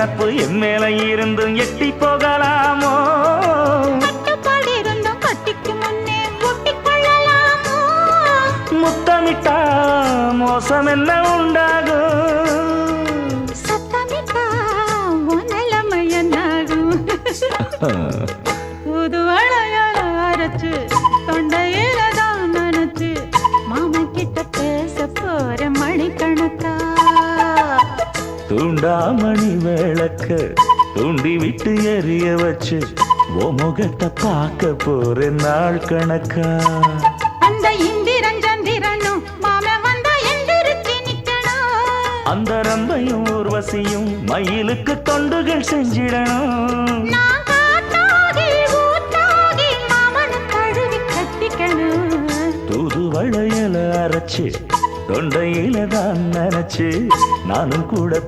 நினப்பு என் மேல இருந்தும் எட்டி போகலாமோ? கட்டுப்பாடு இருந்தும் கட்டிக்கு முன்னே ஒட்டிக்கொள்ளலாமோ? முத்தமிட்டா மோசம் என்ன உண்டாகும்? சத்தமிட்டா உன் நிலைமை என்னாகும்? புது வளையல அரைச்சு தொண்டையில தான் நினைச்சு மாமன் கிட்ட பேச போற மணிக்கணக்கா. தூண்டாமணி விளக்க தூண்டி விட்டு எரிய வச்சு ஓ முகத்தை பார்க்க போற நாள் கணக்கா. அந்த இந்திரன் சந்திரனும் மாமன் வந்தா எந்திரிச்சு நிக்கணும். அந்த ரம்பையும் ஊர்வசியும் மயிலுக்கு தொண்டுகள் செஞ்சிடணும். நான் காட்டாகி ஊட்டாகி மாமனை தழுவி கட்டிக்கணும். தூது வளையல அரைச்சு தொண்டையில தான் நினைச்சு நானும் கூட